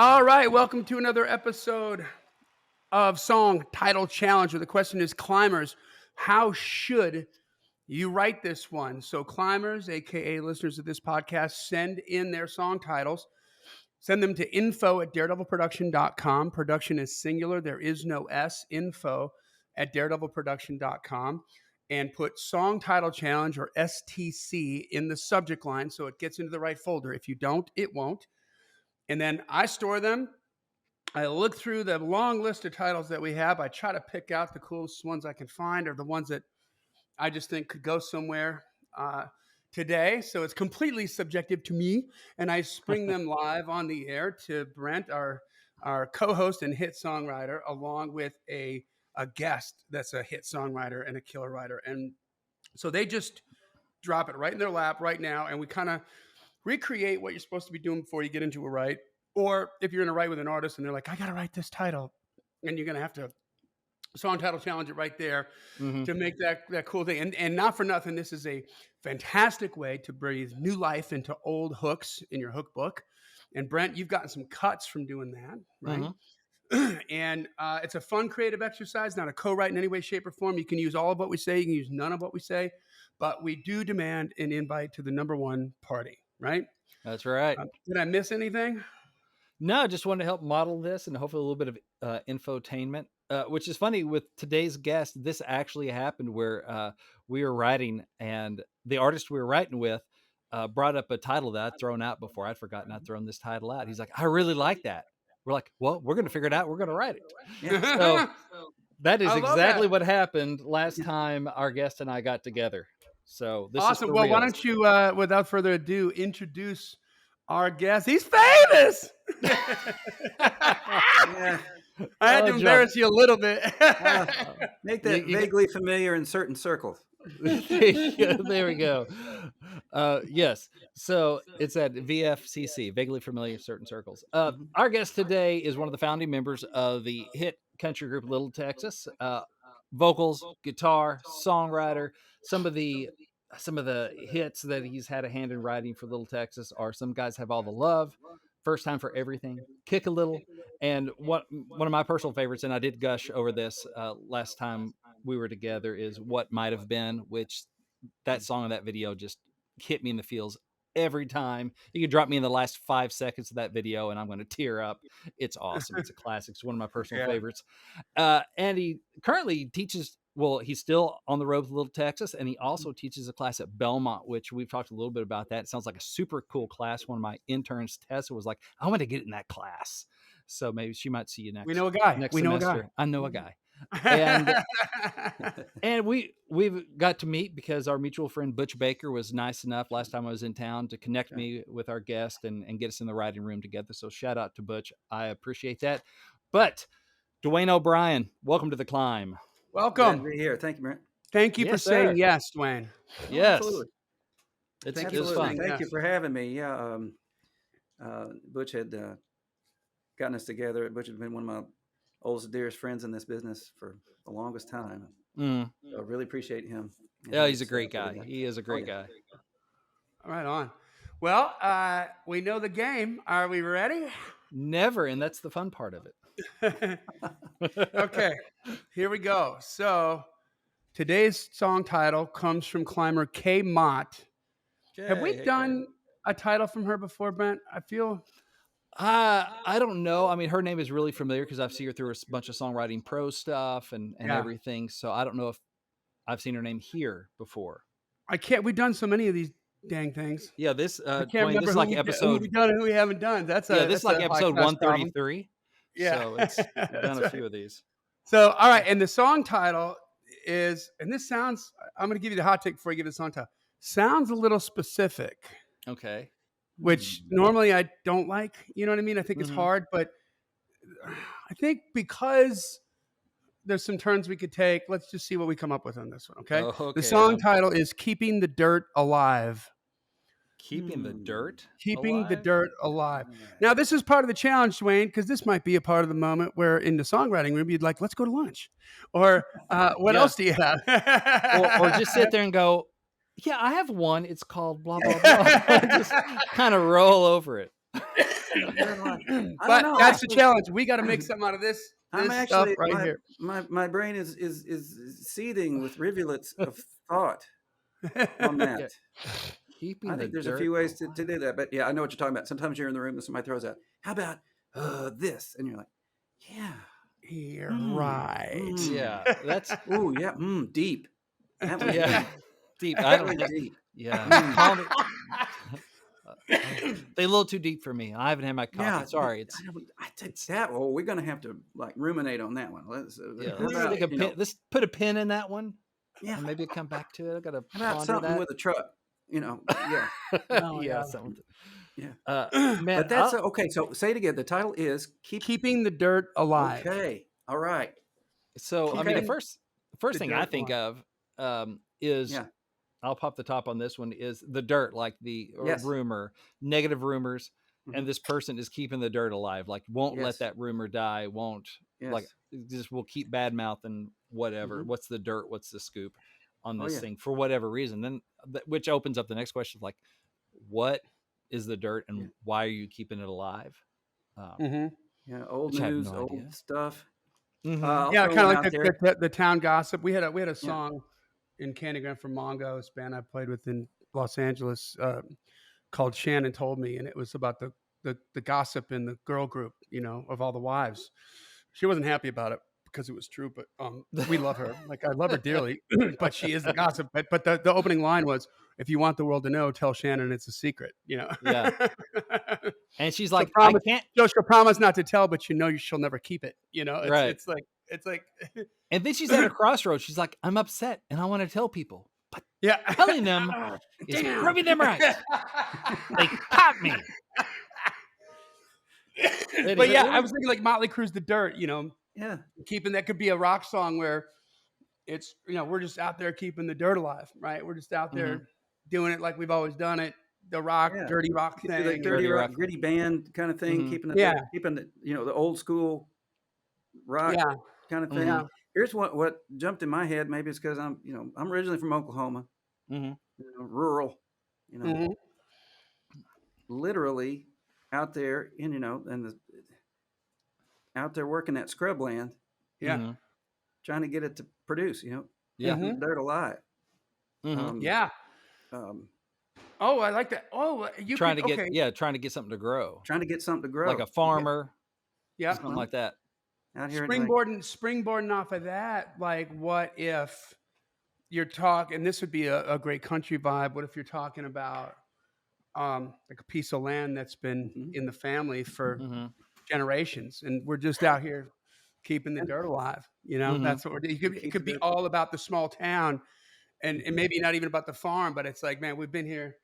All right, welcome to another episode of Song Title Challenge. Where the question is, climbers, how should you write this one? So, climbers, aka listeners of this podcast, send in their song titles. Send them to info@daredevilproduction.com. Production is singular, there is no S. Info@daredevilproduction.com. And put Song Title Challenge or STC in the subject line so it gets into the right folder. If you don't, it won't. And then I store them. I look through the long list of titles that we have. I try to pick out the coolest ones I can find or the ones that I just think could go somewhere today. So it's completely subjective to me. And I spring them live on the air to Brent, our co-host and hit songwriter, along with a guest that's a hit songwriter and a killer writer. And so they just drop it right in their lap right now. And we kind of recreate what you're supposed to be doing before you get into a write. Or if you're in a write with an artist and they're like, I got to write this title, and you're going to have to song title challenge it right there to make that cool thing. And not for nothing, this is a fantastic way to breathe new life into old hooks in your hook book. And Brent, you've gotten some cuts from doing that, right? And it's a fun creative exercise, not a co-write in any way, shape, or form. You can use all of what we say. You can use none of what we say. But we do demand an invite to the number one party, right? That's right. Did I miss anything? No, just wanted to help model this and hopefully a little bit of infotainment, which is funny with today's guest. This actually happened where we were writing and the artist we were writing with brought up a title that I'd thrown out before. I'd forgotten I'd thrown this title out. He's like, I really like that. We're like, well, we're going to figure it out. We're going to write it. Yeah. So that is exactly what happened last time our guest and I got together. So this awesome. is Well, why don't you, without further ado, introduce our guest? He's famous. Yeah. I had to embarrass you a little bit. Make that vaguely familiar in certain circles. There we go. Yes. So it's at VFCC, vaguely familiar in certain circles. Our guest today is one of the founding members of the hit country group Little Texas. Vocals, guitar, songwriter. Some of the hits that he's had a hand in writing for Little Texas are Some Guys Have All the Love, First Time for Everything, Kick a Little, and one of my personal favorites, and I did gush over this last time we were together, is What Might Have Been, which that song and that video just hit me in the feels every time. You can drop me in the last 5 seconds of that video and I'm going to tear up. It's awesome. It's a classic. It's one of my personal favorites. And he currently teaches, well, he's still on the road with Little Texas, and he also teaches a class at Belmont, which we've talked a little bit about that. It sounds like a super cool class. One of my interns, Tessa, was like, I want to get in that class. So maybe she might see you next. We know a guy. Next semester. I know a guy. And we've got to meet because our mutual friend Butch Baker was nice enough last time I was in town to connect me with our guest and get us in the writing room together. So shout out to Butch. I appreciate that. But Dwayne O'Brien, welcome to the climb. Welcome. Glad to be here. Thank you, Brent. Thank you for saying yes, Dwayne. Yes. Absolutely. It's fun. Thank you for having me. Yeah. Butch had gotten us together. Butch has been one of my oldest, dearest friends in this business for the longest time. So I really appreciate him. Yeah, he's a great guy. He is a great guy. Right on. Well, we know the game. Are we ready? Never, and that's the fun part of it. Okay, here we go. So today's song title comes from climber K Mott. Have we done a title from her before, Brent? I feel... I don't know. I mean, her name is really familiar because I've seen her through a bunch of songwriting pro stuff and everything. So I don't know if I've seen her name here before. We've done so many of these dang things. Yeah, this I can't remember this is like episode. Who we've done and who we haven't done. This is like episode 133. Problem. Yeah, so we've done a few of these. So all right, and the song title is, and this sounds. I'm going to give you the hot take before I give you the song title. Sounds a little specific. Okay. Which normally I don't like. You know what I mean? I think it's hard, but I think because there's some turns we could take, let's just see what we come up with on this one, okay? The song title is Keeping the Dirt Alive. Keeping the dirt Keeping the dirt alive. Now, this is part of the challenge, Dwayne, because this might be a part of the moment where in the songwriting room, you'd like, let's go to lunch. Or what else do you have? or just sit there and go, yeah, I have one. It's called blah, blah, blah. Just kind of roll over it. Dirt alive. I But don't know. that's the Actually, challenge. We got to make something out of this I'm stuff actually right here. my brain is seething with rivulets of thought on that. Yeah. Keeping I the think there's a dirt few ways to alive. do that, but yeah, I know what you're talking about. Sometimes you're in the room and somebody throws out, "How about this?" And you're like, "Yeah, You're mm, right. Yeah, that's ooh, yeah, deep. That was yeah, deep. deep. I That don't was get. deep. Yeah, Mm, call me. They a little too deep for me. I haven't had my coffee. yeah, Sorry, it's I take it's that. Oh, we're gonna have to like ruminate on that one. yeah. How Let's about stick a pin. Let's put a pin in that one, yeah, and maybe come back to it. I gotta how about ponder something that. with a truck? Yeah, Oh Yeah, yeah. something. yeah. Man, But that's okay. So say it again. The title is keep. Keeping the dirt alive. Okay, all right. so I mean, Okay, the first The thing I dirt think alive. of is yeah. I'll pop the top on this one is the dirt, like the Yes. rumor, negative rumors, Hmm. and this person is keeping the dirt alive, like won't let Yes. that rumor die, won't like Yes. just will keep bad mouthing whatever. Hmm. What's the dirt? What's the scoop on Oh this yeah. thing for whatever reason? Then which opens up the next question, like what is the dirt Yeah. and why are you keeping it alive? Um, Mm-hmm. Yeah. Old which I have news, no old idea. stuff. Mm-hmm. I'll Yeah, throw kind one of like out there. the town gossip. We had a Yeah. song in Candygram for Mongo, this band I played with in Los Angeles, called Shannon Told Me, and it was about the gossip in the girl group, of all the wives. She wasn't happy about it because it was true, but we love her. Like I love her dearly, but she is the gossip. But the opening line was, "If you want the world to know, tell Shannon it's a secret." Yeah, and she's she'll like, I promise. can't. She'll promise not to tell, but she'll never keep it. It's Right. it's like it's like And then she's at a crossroads. She's like, I'm upset and I want to tell people, but yeah. telling them Ah, is damn. proving them right. They caught me. But Anyway, yeah, I Yeah. was thinking like Motley Crue's "The Dirt." Yeah. Keeping that could be a rock song where it's we're just out there keeping the dirt alive, right? We're just out mm-hmm. there doing it like we've always done it, the rock, Yeah. dirty rock You could do like thing. dirty Dirty rock, rock. gritty band kind of thing, Mm-hmm. Yeah, keeping the the old school rock yeah, kind of Mm-hmm. thing. yeah. Here's what jumped in my head. Maybe it's because I'm originally from Oklahoma, Mm-hmm. rural, you know, Hmm. literally out there in and out there working that scrubland, Yeah. Mm-hmm. trying to get it to produce, Yeah. keeping the Hmm. dirt alive. Mm-hmm. Um, Yeah. um, Oh, I like that. Oh, you Trying could. to get Okay. trying to get something to grow. trying to get something to Like grow. a farmer, Yeah. something Well, like that. out here, like, Springboarding off of that. Like, what if you're talking? And this would be a great country vibe. What if you're talking about like a piece of land that's been mhm. in the family for Mm-hmm. generations, and we're just out here keeping the and, dirt alive. Mm-hmm. That's what we're doing. and It keep the could be dirt. all about the small town, and Mhm. maybe not even about the farm, but it's like, man, we've been here.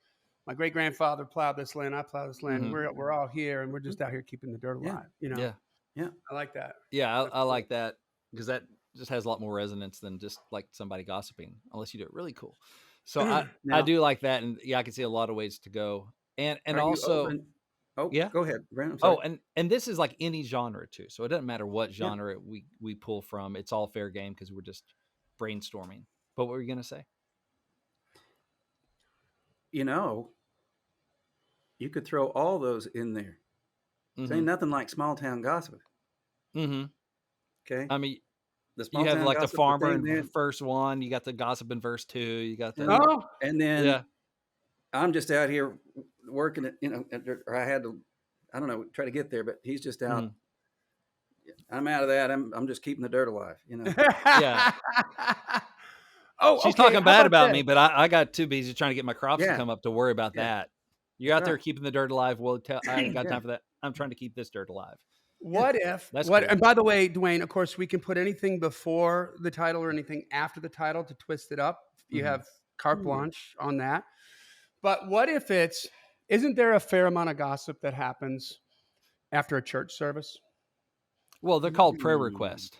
My great grandfather plowed this land. I plowed this land. Mm-hmm. We're all here, and we're just out here keeping the dirt Yeah, alive. Yeah. yeah. I like that. Yeah. That's I cool. like that because that just has a lot more resonance than just like somebody gossiping, unless you do it really cool. So I Now, do like that, and yeah, I can see a lot of ways to go, and are you also open? Oh, yeah. go ahead, Brent. I'm Oh, sorry. and this is like any genre too. So it doesn't matter what Yeah, genre we pull from. It's all fair game because we're just brainstorming. But what were you gonna say? you know, you could throw all those in there. There Mm-hmm. ain't nothing like small town gossip. Mm-hmm. Okay, I mean, the you small have town like the gossip, the farmer thing in there, verse one. You got the gossip in verse two. You got the and Oh, and then yeah. I'm just out here working it, or I had to, I don't know, try to get there, but he's just out. Mm-hmm. I'm out of that. I'm just keeping the dirt alive. Yeah. oh, She's okay. talking How bad about about this? me, but I got too busy trying to get my crops to Yeah, come up to worry about yeah, that. You're that's out there right. keeping the dirt alive. Well, I ain't got Yeah, time for that. I'm trying to keep this dirt alive. yeah. What if That's what? cool. And by the way, Dwayne, of course, we can put anything before the title or anything after the title to twist it up. You Mm-hmm. have carte Hmm. blanche on that. But what if isn't there a fair amount of gossip that happens after a church service? Well, they're called prayer Hmm. requests.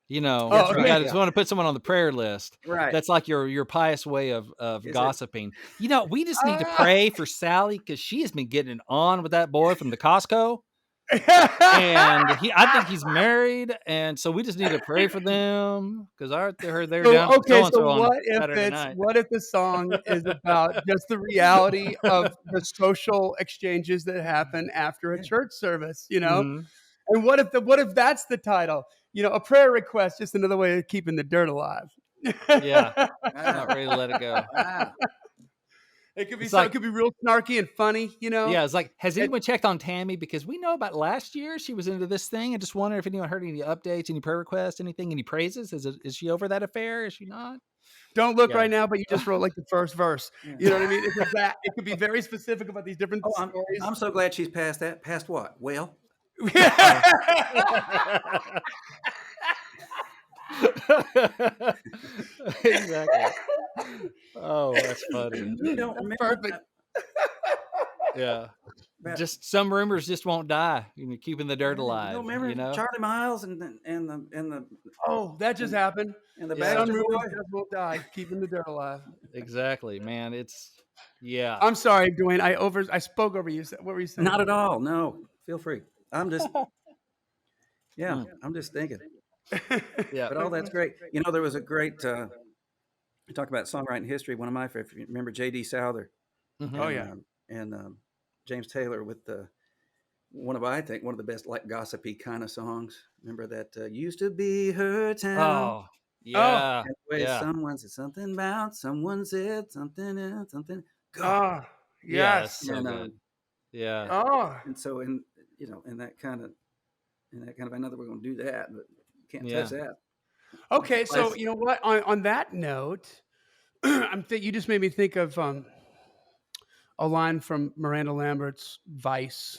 You know, That's Oh, if you right. okay. guys Yeah, want to put someone on the prayer list, right. that's like your pious way of Is it? gossiping. You know, we just need to Ah, pray for Sally because she has been getting it on with that boy from the Costco. and I think he's married, and so we just need to pray for them because they're So, down for okay, so and so so on Saturday night. what if the song is about just the reality of the social exchanges that happen after a church service, you know? Mhm. And what if that's the title? You know, a prayer request, just another way of keeping the dirt alive. Yeah, Wow. not ready to let it go. Wow. It could be It's like, it could be real snarky and funny, you know? yeah, it's like, has It, anyone checked on Tammy? Because we know about last year she was into this thing, and just wonder if anyone heard any updates, any prayer requests, anything, any praises. Is she over that affair? Is she not? don't look Yeah. right now, but you just wrote like the first verse. Yeah. You know what I mean? It could be very specific about these different Oh, stories. I'm so glad she's past that. Past what? Well, Exactly. Oh, that's funny. you don't That's remember perfect. Yeah. about Just some rumors just won't die. You're keeping the dirt you alive, don't remember you know? Charlie Miles and Oh, that just happened. the Yeah. Some Baxter rumors Boy? just won't die, keeping the dirt alive. Exactly, man. Yeah. I'm sorry, Dwayne. I spoke over you. What were you saying? Not at all. No, feel free. I'm just yeah. Mm. I'm just thinking. Yeah. But all that's great. You know, there was a great. You talk about songwriting history. One of my favorites. You remember J.D. Souther Mhm. Oh and yeah. James Taylor with I think one of the best like gossipy kind of songs. Remember that used to be her town. Oh, Oh, yeah. And the way Yeah. someone said something about someone said something and something. God. oh, Yeah, that's yes. so And good. Yeah. Oh, and so in that kind of I know that we're going to do that, but you can't touch Yeah. that. okay. So Classic. you know what? On that note, you just made me think of a line from Miranda Lambert's Vice,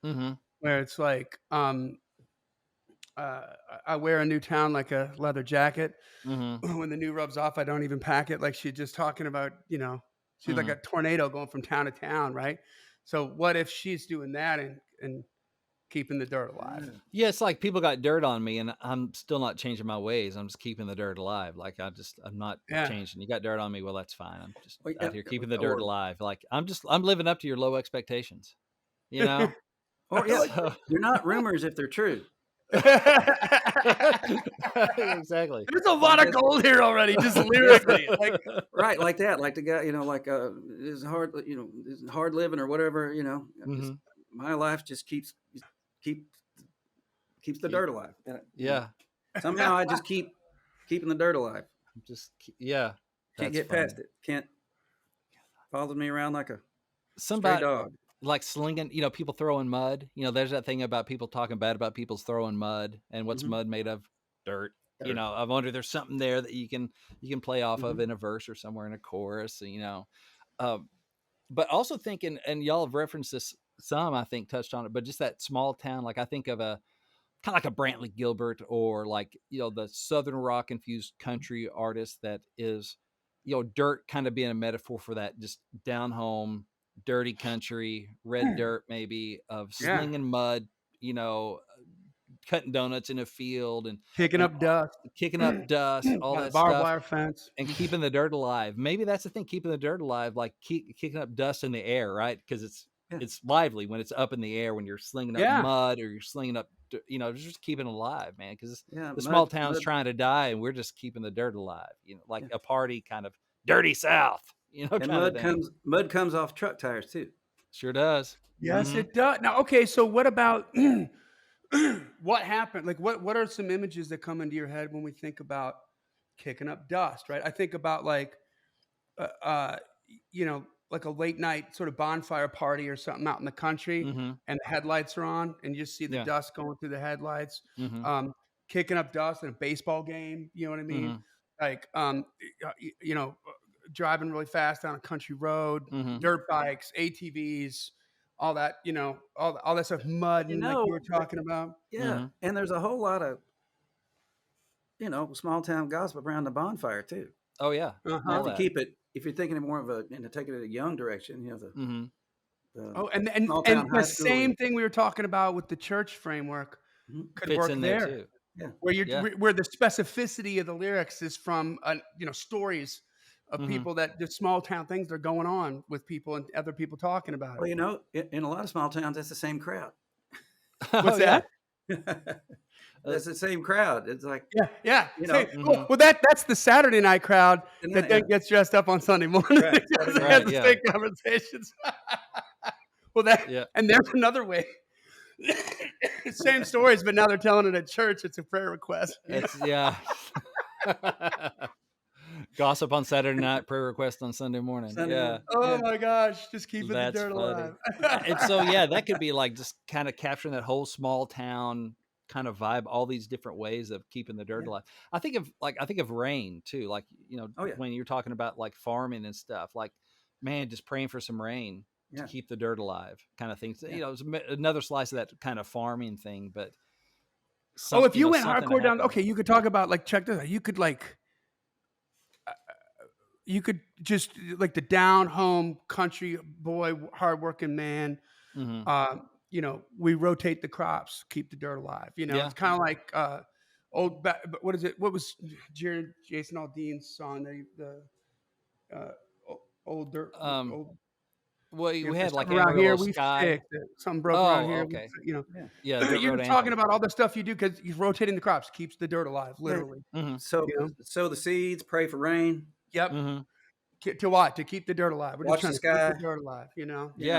Mhm. where it's like, uh, "I wear a new town like a leather jacket. Mhm. When the new rubs off, I don't even pack it." Like she's just talking about, she's like Mhm. a tornado going from town to town, right? So what if she's doing that and keeping the dirt alive? Yeah. Yeah, it's like people got dirt on me and I'm still not changing my ways. I'm just keeping the dirt alive. Like I'm not Yeah. changing. You got dirt on me, well that's fine. I'm just Well, out yeah, here keeping the dirt or alive. Like I'm living up to your low expectations. You know? or I yeah, like So they're not rumors if they're true. exactly. There's a Like lot of this, gold here already, just yeah, lyrically. Like, right, like that, like the guy, is hard, is hard living or whatever, just Mhm. my life just keep keeps the Keep, dirt alive. yeah. Somehow I just keeping the dirt alive. Yeah. Can't That's get funny. past it. Can't follow me around like a stray Somebody dog. like slinging, people throwing mud. There's that thing about people talking bad about people's throwing mud, and what's Hmm. mud made of? Dirt. Dirt. I wonder if there's something there that you can play off of Hmm. in a verse or somewhere in a chorus. Um, but also thinking, and y'all have referenced this some, I think touched on it, but just that small town. Like I think of a kind of like a Brantley Gilbert, or like the southern rock infused country artist that is dirt kind of being a metaphor for that, just down home dirty country, red dirt maybe, of yeah, slinging mud, you know cutting donuts in a field, kicking and up dust kicking up dust, all by the that barbed stuff, wire fence. and keeping the dirt alive. Maybe that's the thing, keeping the dirt alive, like kicking up dust in the air, right? Because Yeah. it's lively when it's up in the air, when you're slinging up Yeah, mud or you're slinging up, just keeping it alive, man. Because Yeah. the small Mud. town's Mud. trying to die, and we're just keeping the dirt alive. Like Yeah. a party kind of dirty South, And kind of thing. mud comes off truck tires too. Sure does. yes, Mm-hmm. it does. Now, okay, so what about what happened? Like, what are some images that come into your head when we think about kicking up dust? Right, I think about like, uh, uh, like a late night sort of bonfire party or something out in the country, Mm-hmm. and the headlights are on, and you just see the Yeah. dust going through the headlights. Mm-hmm. Kicking up dust in a baseball game. You know what I mean? Mm-hmm. Like, driving really fast down a country road, Mm-hmm. dirt bikes, ATVs, all that, all that stuff, mud, You and like you know, were talking about. yeah. Mm-hmm. And there's a whole lot of small town gossip around the bonfire too. Oh yeah. Uh-huh. All If you that. keep it, if you're thinking of more of taking it a young direction, Mm-hmm. the Oh, and small and town the high school. same thing we were talking about with the church framework Mhm. could Fits work in there there, too. Yeah. Yeah. where the specificity of the lyrics is from, stories of Mm-hmm. people, that just small town things that are going on with people and other people talking about it. Well, in a lot of small towns, that's the same crowd. What's Oh yeah. that? That's the same crowd. It's like, Yeah. you know, Say, well, that's the Saturday night crowd that then gets dressed up on Sunday morning. Right, Saturday Has night. the Yeah. same conversations. Well, Yeah. and there's another way. Same stories, but now they're telling it at church. It's a prayer request. It's gossip on Saturday night, prayer request on Sunday morning. Sunday Yeah. morning. Oh my gosh, just keeping the That's dirt funny. alive. And so yeah, that could be like just kind of capturing that whole small town kind of vibe, all these different ways of keeping the dirt alive. I think of rain too, like when you're talking about like farming and stuff, like man, just praying for some rain to keep the dirt alive, kind of things. It's another slice of that kind of farming thing, but If you went something hardcore down, happened. okay, you could talk about like check this out. You could just like the down home country boy, hardworking man. Mm-hmm. We rotate the crops, keep the dirt alive. It's kind of like what is it? What was Jason Aldean's song? Old dirt, old. Well, we had like Something around here Amarillo we Sky. fixed it. Something broke around Oh, here. okay. Yeah. Dirt You're road just talking anthem. about all the stuff you do because he's rotating the crops, keeps the dirt alive, literally. Mm-hmm. So sow the seeds, pray for rain. Yep. Mm-hmm. To what? To keep the dirt alive. We're Watch just the trying to sky. keep the dirt alive. Yeah.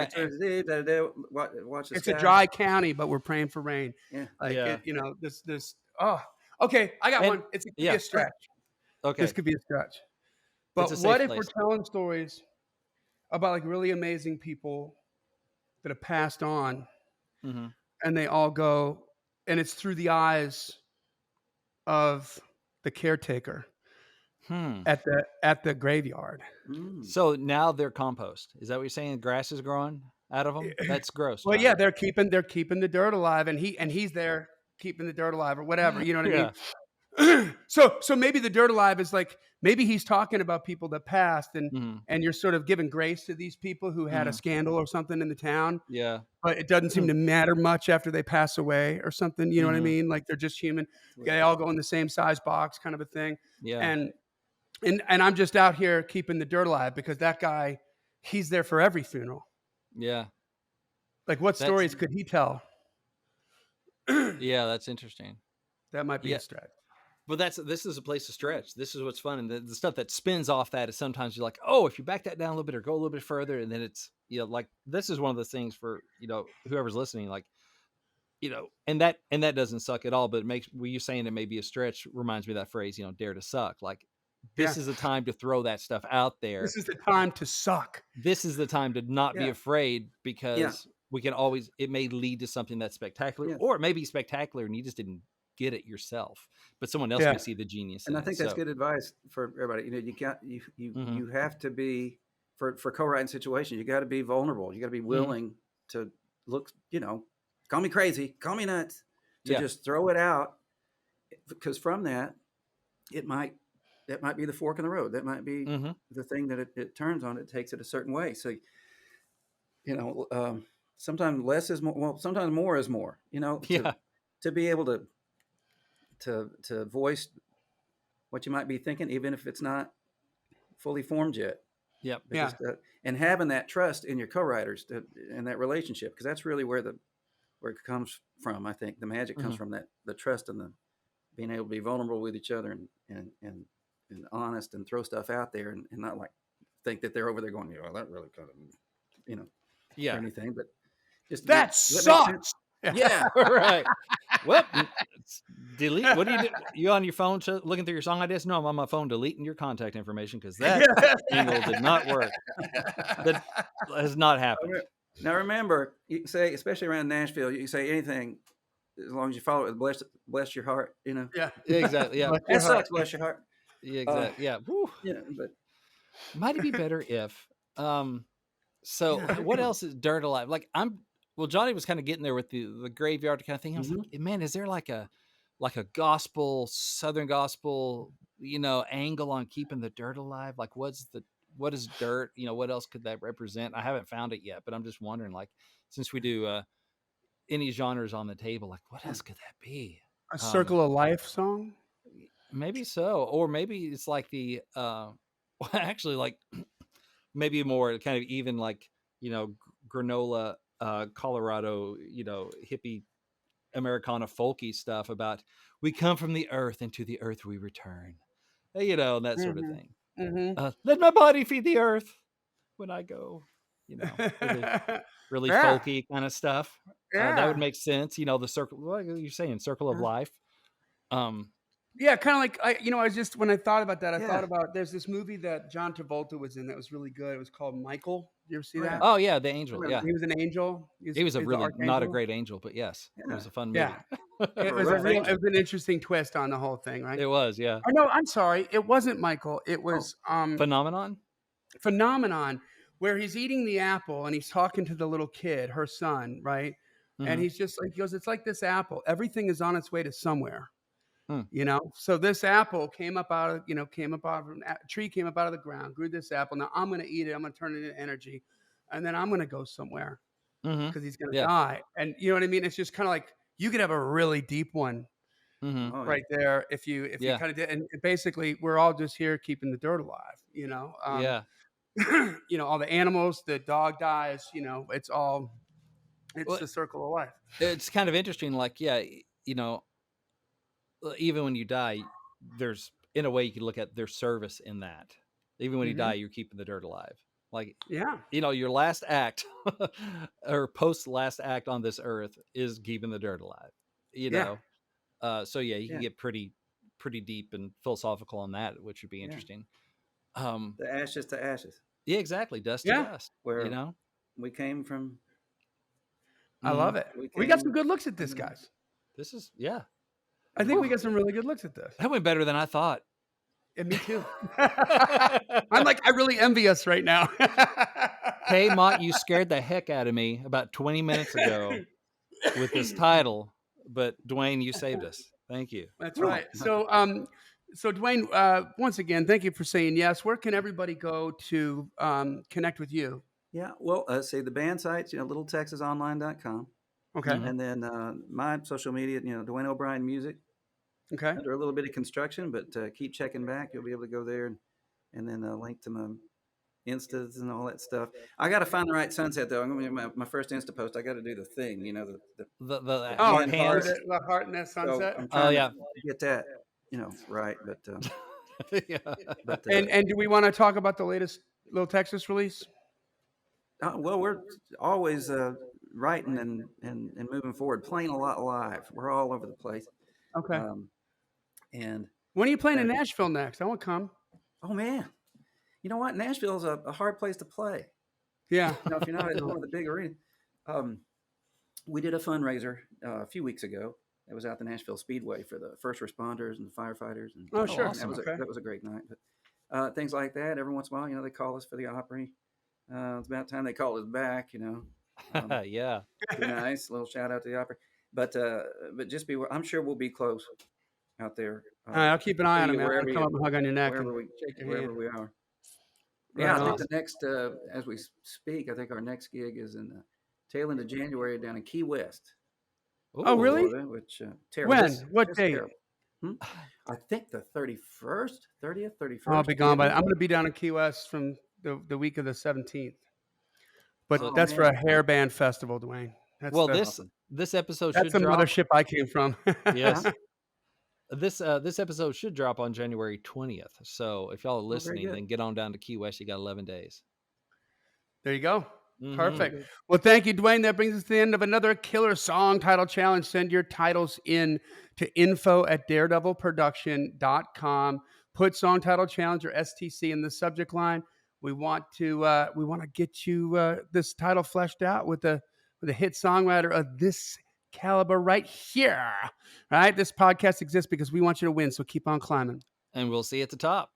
Watch the It's sky. a dry county, but we're praying for rain. Yeah. This. Oh, okay. I got one. It could be a stretch. Okay. This could be a stretch. It's But a what safe if place. we're telling stories about like really amazing people that have passed on, Mm-hmm. and they all go, and it's through the eyes of the caretaker at the graveyard. So now they're compost. Is that what you're saying? Grass is growing out of them? That's gross. Well, Johnny. yeah, they're keeping the dirt alive, and he's there keeping the dirt alive or whatever. You know what I mean? So maybe the dirt alive is like maybe he's talking about people that passed, and you're sort of giving grace to these people who had a scandal or something in the town. Yeah. But it doesn't seem to matter much after they pass away or something. You know what I mean? Like they're just human. They all go in the same size box, kind of a thing. Yeah. And I'm just out here keeping the dirt alive because that guy, he's there for every funeral. Yeah. Like what stories could he tell? Yeah, that's interesting. That might be a stretch. But this is a place to stretch. This is what's fun. And the stuff that spins off that is sometimes you're like, oh, if you back that down a little bit or go a little bit further, and then it's, like this is one of the things for, whoever's listening, like, and that doesn't suck at all, but it makes you saying it may be a stretch reminds me of that phrase, dare to suck. Like this is the time to throw that stuff out there. This is the time to suck. This is the time to not be afraid because we can always, it may lead to something that's spectacular or it may be spectacular and you just didn't get it yourself, but someone else may see the genius and in I think it. that's good advice for everybody. You have to be for co-writing situations, you got to be vulnerable, you got to be willing to look, call me crazy, call me nuts, to just throw it out, because from that might be the fork in the road, that might be the thing that it turns on, it takes it a certain way. So sometimes less is more, well, sometimes more is more, to be able to voice what you might be thinking, even if it's not fully formed yet. Yep. Yeah. And having that trust in your co-writers and that relationship, because that's really where it comes from. I think the magic comes from that, the trust and the being able to be vulnerable with each other and honest and throw stuff out there and not like think that they're over there going, that really kind of, or anything, but just that sucks. Yeah. Right. Well, delete. What do you do? You on your phone looking through your song ideas? No, I'm on my phone deleting your contact information because that jingle did not work. That has not happened. Now remember, you can say, especially around Nashville, you can say anything as long as you follow it. Bless your heart. Yeah. Exactly. Yeah. That sucks. Bless your heart. Yeah. Exactly. Yeah. Whew. But might it be better if? So what else is dirt alive? Like well, Johnny was kind of getting there with the graveyard kind of thing. I was like, man, is there like a gospel, Southern gospel, angle on keeping the dirt alive? Like what is dirt? What else could that represent? I haven't found it yet, but I'm just wondering, like, since we do any genres on the table, like what else could that be? A Circle of Life song? Maybe so. Or maybe it's like the actually like maybe more kind of even like, granola, Colorado, hippie Americana folky stuff about we come from the earth and to the earth we return, and that sort of thing. Let my body feed the earth when I go, really, really Yeah. folky kind of stuff. That would Yeah. make sense. The circle, what you're saying, circle of life. Yeah, kind of like I was just when I thought about that, I thought Yeah. about there's this movie that John Travolta was in that was really good. It was called Michael. You ever see Oh, yeah. that? Oh yeah, the angel. Yeah, He was an angel. he was a He's the really not a archangel. great angel, but yes, it Yeah. was a fun Yeah, movie. Kind it of a was rough it angel. was an interesting twist on the whole thing, right? It was, yeah. Oh no, I'm sorry, it wasn't Michael. It was Phenomenon. Phenomenon, where he's eating the apple and he's talking to the little kid, her son, right? And he's just like, he goes, "It's like this apple. Everything is on its way to somewhere." So this apple came up out of a tree, came up out of the ground, grew this apple. Now I'm going to eat it. I'm going to turn it into energy, and then I'm going to go somewhere because he's going to Yeah. die. And you know what I mean? It's just kind of like you could have a really deep one Oh, right there if you Yeah. kind of did. And basically, we're all just here keeping the dirt alive. Yeah. All the animals, the dog dies. It's Well, the circle of life. it's kind of interesting. Like, yeah, even when you die, there's in a way you can look at their service in that. Even when you die, you're keeping the dirt alive. Like, Yeah. your last act or post last act on this earth is keeping the dirt alive. Yeah. So yeah, you can Yeah. get pretty deep and philosophical on that, which would be interesting. The ashes to ashes. Yeah, exactly. Dust to Yeah. dust. Where we came from. I love it. We We got came some good looks at this, from the- guys. This is, yeah. I think we got some really good looks at this. That went better than I thought. And me too. I'm like, I really envy us right now. Hey, Mott, you scared the heck out of me about 20 minutes ago with this title, but Dwayne, you saved us. Thank you. That's right. So Dwayne, once again, thank you for saying yes. Where can everybody go to connect with you? Yeah. Well, see the band sites, littletexasonline.com. Okay. And then my social media, Dwayne O'Brien Music. Okay. Under a little bit of construction, but keep checking back. You'll be able to go there and then link to my Instas and all that stuff. I got to find the right sunset though. I'm gonna my first Insta post. I got to do the thing, The hand hands. part. The heart and that So sunset. I'm Oh trying yeah. to get that, right. But Yeah. but And do we want to talk about the latest Little Texas release? well, we're always writing and moving forward, playing a lot live. We're all over the place. Okay. And When are you playing in Nashville next? I want to come. oh man, you know what? Nashville's a hard place to play. Yeah. If you're not in one of the big arenas. We did a fundraiser a few weeks ago. It was out the Nashville Speedway for the first responders and the firefighters. And Oh, sure. awesome. that was a great night. But things like that, every once in a while, they call us for the Opry. It's about time they called us back. Yeah. Be nice. A little shout out to the Opry. But just I'm sure we'll be close out there. All right, I'll keep an eye on it, man. I'll wherever come up and hug on your neck and wherever shake your wherever hand. we are. Right Yeah, I on. think the next, as we speak, I think our next gig is in the tail end of January down in Key West. Oh, really? Florida, which terrible. When? What date? Terrible. I think the 31st, 30th, 31st. I'll be gone by. I'm going to be down in Key West from the week of the 17th. But that's for a hair band festival, Dwayne. That's Well, this episode that's should the drop. mothership I came from. Yes. This episode should drop on January 20th. So if y'all are listening, good. then get on down to Key West. You got 11 days. There you go. Perfect. Well, thank you, Dwayne. That brings us to the end of another killer song title challenge. Send your titles in to info@daredevilproduction.com. Put song title challenge or STC in the subject line. We want to get you this title fleshed out with a hit songwriter of this caliber right here. All right. This podcast exists because we want you to win. So keep on climbing. And we'll see you at the top.